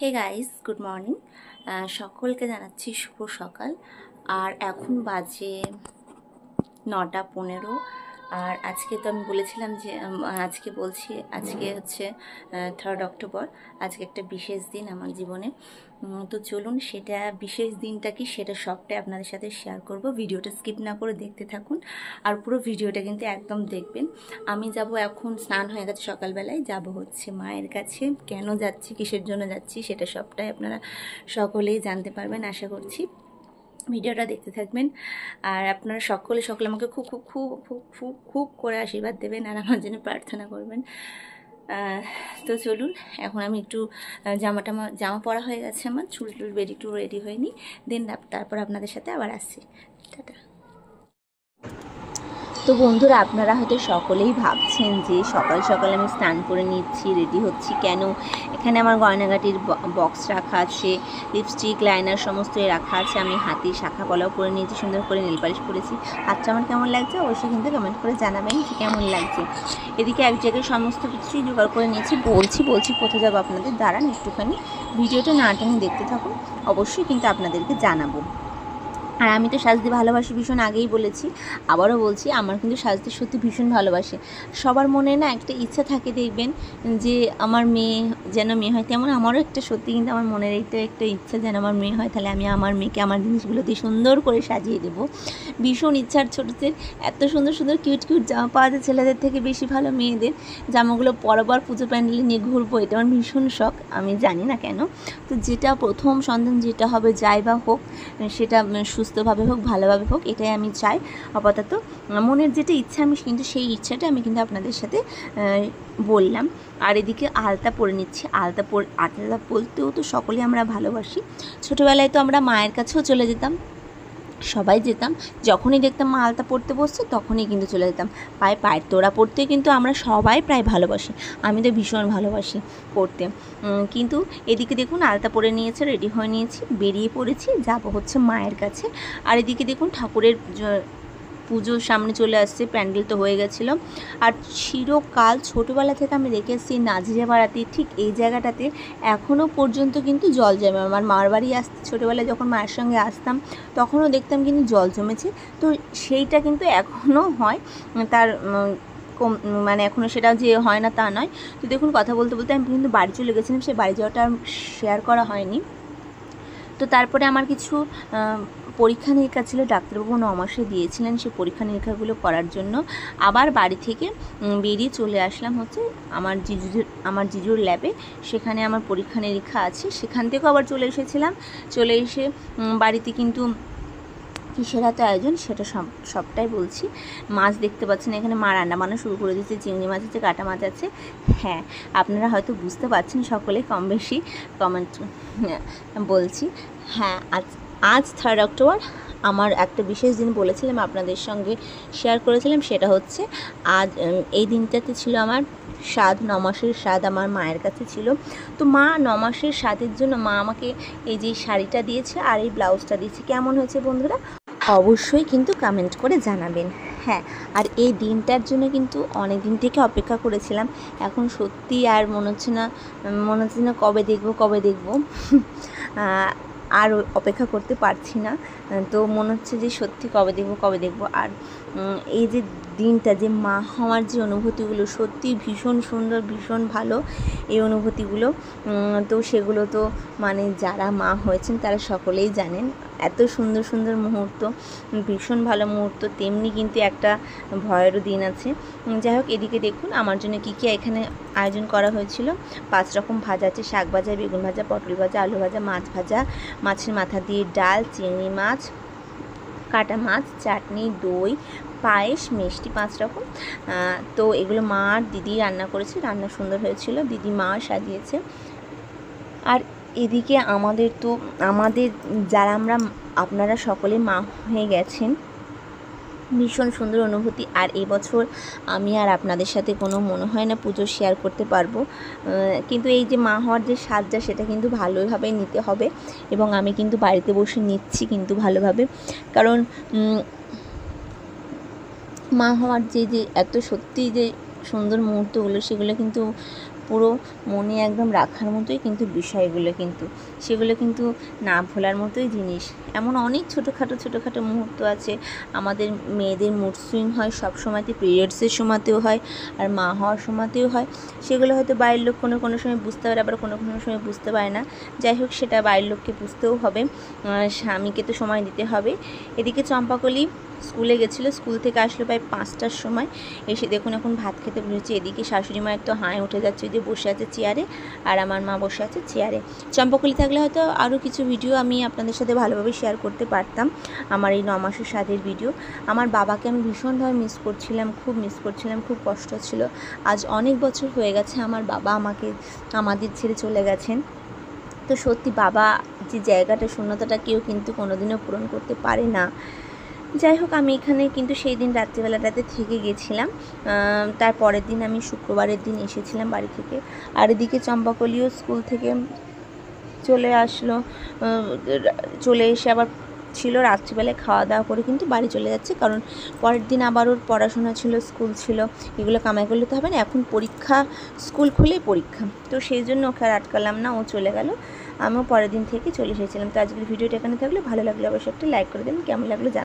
Hey guys, good morning. সকলকে জানাচ্ছি শুভ সকাল। আর এখন বাজে 9:15। আর আজকে তো আমি বলেছিলাম যে আজকে হচ্ছে 3rd অক্টোবর। আজকে একটা বিশেষ দিন আমার জীবনে। তো চলুন সেটা বিশেষ দিনটা কি সেটা সবটাই আপনাদের সাথে শেয়ার করব। ভিডিওটা স্কিপ না করে দেখতে থাকুন আর পুরো ভিডিওটা কিন্তু একদম দেখবেন। আমি যাব এখন, স্নান হয়ে গেছে সকালবেলায়, যাব হচ্ছে মায়ের কাছে। কেন যাচ্ছি, কিসের জন্য যাচ্ছি সেটা সবটাই আপনারা সকলেই জানতে পারবেন আশা করছি। ভিডিওটা দেখতে থাকবেন আর আপনারা সকলে আমাকে খুব খুব খুব খুব খুব খুব করে আশীর্বাদ দেবেন আর আমার জন্য প্রার্থনা করবেন। তো চলুন, এখন আমি একটু জামা পরা হয়ে গেছে আমার, চুল রেডি হয়নি। দেন তারপর আপনাদের সাথে আবার আসছি। টাটা। তো বন্ধুরা, আপনারা হয়তো সকলেই ভাবছেন যে সকাল সকাল আমি স্নান করে নিচ্ছি, রেডি হচ্ছি কেন। এখানে আমার গয়নাগাটির বক্স রাখা আছে, লিপস্টিক, লাইনার সমস্ত রাখা আছে। আমি হাতে শাখা পলাও করে নিয়েছি, সুন্দর করে নেল পালিশ করেছি। হাতটা আমার কেমন লাগছে অবশ্যই কিন্তু কমেন্ট করে জানাবেন যে কেমন লাগছে। এদিকে এক জায়গায় সমস্ত কিছুই জোগাড় করে নিয়েছি। বলছি কোথায় যাবো আপনাদের, দাঁড়ান একটুখানি ভিডিওটা না টেনে দেখতে থাকুন, অবশ্যই কিন্তু আপনাদেরকে জানাবো। আর আমি তো সাজতে ভালোবাসি ভীষণ, আগেই বলেছি, আবারও বলছি, আমার কিন্তু সাজতে সত্যি ভীষণ ভালোবাসে। সবার মনে না একটা ইচ্ছা থাকে, দেখবেন যে আমার মেয়ে যেন মেয়ে হয়, তেমন আমারও একটা সত্যি কিন্তু আমার মনের একটা ইচ্ছা যেন আমার মেয়ে হয়। তাহলে আমি আমার মেয়েকে আমার জিনিসগুলো দিয়ে সুন্দর করে সাজিয়ে দেবো। ভীষণ ইচ্ছার ছোটোদের এত সুন্দর সুন্দর কিউট জামা পাওয়া যায়, ছেলেদের থেকে বেশি ভালো মেয়েদের জামাগুলো পরবার পুজো প্যান্ডেলে নিয়ে ঘুরবো, এটা আমার ভীষণ শখ। আমি জানি না কেন। তো যেটা প্রথম সন্তান যেটা হবে, যাই বা হোক, সেটা সুস্থভাবে হোক, ভালোভাবে হোক, এটাই আমি চাই। আপাতত মনের যেটা ইচ্ছা, আমি কিন্তু সেই ইচ্ছাটা আমি কিন্তু আপনাদের সাথে বললাম। আর এদিকে আলতা পরে নিচ্ছি। আলতা পরতেও তো সকলেই আমরা ভালোবাসি। ছোটোবেলায় তো আমরা মায়ের কাছেও চলে যেতাম, সবাই যেতাম। যখনই দেখতাম মা আলতা পরতে বসছে তখনই কিন্তু চলে যেতাম। পায়ের তোড়া পরতে কিন্তু আমরা সবাই প্রায় ভালোবাসি, আমি তো ভীষণ ভালোবাসি পরতে। কিন্তু এদিকে দেখুন আলতা পরে নিয়েছে, রেডি হয়ে নিয়েছি, বেরিয়ে পড়েছি, যাবো হচ্ছে মায়ের কাছে। আর এদিকে দেখুন ঠাকুরের পুজোর সামনে চলে আসছে, প্যান্ডেল তো হয়ে গেছিলো। আর চিরকাল ছোটোবেলা থেকে আমি দেখে এসেছি নাজিরাপাড়াতে, ঠিক এই জায়গাটাতে এখনও পর্যন্ত কিন্তু জল জমে। আমার মার বাড়ি আসতে ছোটোবেলায় যখন মায়ের সঙ্গে আসতাম তখনও দেখতাম কিন্তু জল জমেছে। তো সেইটা কিন্তু এখনও হয়, তার মানে এখনও সেটা যে হয় না তা নয়। তো দেখুন কথা বলতে বলতে আমি কিন্তু বাড়ি চলে গেছিলাম, সেই বাড়ি যাওয়াটা শেয়ার করা হয়নি। তো তারপরে আমার কিছু পরীক্ষা নিরীক্ষা ছিল, ডাক্তারবাবু 9 মাসে দিয়েছিলেন সেই পরীক্ষা নিরীক্ষাগুলো করার জন্য। আবার বাড়ি থেকে বেরিয়ে চলে আসলাম হচ্ছে আমার জিজুর ল্যাবে। সেখানে আমার পরীক্ষা নিরীক্ষা আছে, সেখান থেকেও আবার চলে এসে বাড়িতে কিন্তু কিসের হাতে আয়োজন সেটা সবটাই বলছি। মাছ দেখতে পাচ্ছেন এখানে মা রান্না বান্না শুরু করে দিয়েছে, চিংড়ি মাছ আছে, কাটা মাছ আছে। হ্যাঁ, আপনারা হয়তো বুঝতে পারছেন সকলে, কম বেশি কমেন্ট বলছি। হ্যাঁ, আজ 3rd অক্টোবর। আমার একটা বিশেষ দিন বলেছিলাম, আপনাদের সঙ্গে শেয়ার করেছিলাম, সেটা হচ্ছে আজ এই দিনটাতে ছিল আমার 9 মাসের স্বাদ আমার মায়ের কাছে ছিল। তো মা 9 মাসের স্বাদের জন্য মা আমাকে এই যে শাড়িটা দিয়েছে আর এই ব্লাউজটা দিয়েছে। কেমন হয়েছে বন্ধুরা অবশ্যই কিন্তু কমেন্ট করে জানাবেন। হ্যাঁ, আর এই দিনটার জন্য কিন্তু অনেক দিন থেকে অপেক্ষা করেছিলাম। এখন সত্যি আর মনে হচ্ছে না কবে দেখব আর অপেক্ষা করতে পারছি না। তো মনে হচ্ছে যে সত্যি কবে দেখব। আর এই যে দিনটা, যে মা হওয়ার যে অনুভূতিগুলো, সত্যি ভীষণ সুন্দর, ভীষণ ভালো এই অনুভূতিগুলো। তো সেগুলো তো মানে যারা মা হয়েছেন তারা সকলেই জানেন। এত সুন্দর সুন্দর মুহূর্ত, ভীষণ ভালো মুহূর্ত, তেমনি কিন্তু একটা ভয়েরও দিন আছে। যাই হোক, এদিকে দেখুন আমার জন্য কী এখানে আয়োজন করা হয়েছিল। 5 রকম ভাজা আছে, শাক ভাজা, বেগুন ভাজা, পটল ভাজা, আলু ভাজা, মাছ ভাজা, মাছের মাথা দিয়ে ডাল, চিংড়ি মাছ, কাটা মাছ, চাটনি, দই, পায়েস, মিষ্টি, 5 রকম। তো এগুলো মা আর দিদি রান্না করেছে, রান্না সুন্দর হয়েছিল, দিদি মা সাজিয়েছে। আর এদিকে আমাদের যারা আপনারা সকলে মা হয়ে গেছেন, ভীষণ সুন্দর অনুভূতি। আর এবছর আমি আর আপনাদের সাথে কোনো মনে হয় না পুজো শেয়ার করতে পারবো, কিন্তু এই যে মা হওয়ার যে সাজটা সেটা কিন্তু ভালোভাবে নিতে হবে, এবং আমি কিন্তু বাড়িতে বসে নিচ্ছি কিন্তু ভালোভাবে। কারণ মা হওয়ার যে এত সত্যি যে সুন্দর মুহূর্তগুলো, সেগুলো কিন্তু পুরো মনে একদম রাখার মতোই কিন্তু বিষয়গুলো, কিন্তু সেগুলো কিন্তু না ভোলার মতোই জিনিস। এমন অনেক ছোটোখাটো মুহূর্ত আছে। আমাদের মেয়েদের মুড সুইং হয় সব সময়তে, পিরিয়ডসের সময়তেও হয়, আর মা হওয়ার সময়তেও হয়। সেগুলো হয়তো বাড়ির লোক কোনো সময় বুঝতে পারে, আবার কোনো সময় বুঝতে পারে না। যাই হোক, সেটা বাড়ির লোককে বুঝতেও হবে, স্বামীকে তো সময় দিতে হবে। এদিকে চম্পাকলি স্কুলে গেছিলো, স্কুল থেকে আসলো প্রায় 5টার সময়। এসে দেখুন এখন ভাত খেতে বসেছে। এদিকে শাশুড়ি মায়ের তো হাঁয় উঠে যাচ্ছে, যে বসে আছে চেয়ারে, আর আমার মা বসে আছে চেয়ারে। চম্পাকলি থাকলে হয়তো আরও কিছু ভিডিও আমি আপনাদের সাথে ভালোভাবে শেয়ার করতে পারতাম, আমার এই 9 মাসের স্বাদের ভিডিও। আমার বাবাকে আমি ভীষণভাবে মিস করছিলাম, খুব কষ্ট ছিল। আজ অনেক বছর হয়ে গেছে আমার বাবা আমাদের ছেড়ে চলে গেছেন। তো সত্যি বাবা যে জায়গাটা, শূন্যতাটা কেউ কিন্তু কোনোদিনও পূরণ করতে পারে না। যাই হোক, আমি এখানে কিন্তু সেই দিন রাত্রিবেলাটাতে থেকে গেছিলাম। তার পরের দিন আমি শুক্রবারের দিন এসেছিলাম বাড়ি থেকে। আর এদিকে চম্পাকলিও স্কুল থেকে চলে আসলো, চলে এসে আবার ছিল রাত্রিবেলায় খাওয়া দাওয়া করে কিন্তু বাড়ি চলে যাচ্ছে, কারণ পরের দিন আবার ওর পড়াশোনা ছিল, স্কুল ছিল, এগুলো কামাই করলে তো হবে না। এখন পরীক্ষা, স্কুল খুলেই পরীক্ষা, তো সেই জন্য ওকে আর আটকালাম না, ও চলে গেল। আমিও পরের দিন থেকে চলে এসেছিলাম। তো আজকের ভিডিওটা এখানে থাকলে ভালো লাগলে অবশ্যই একটা লাইক করে দেবেন, কেমন লাগলো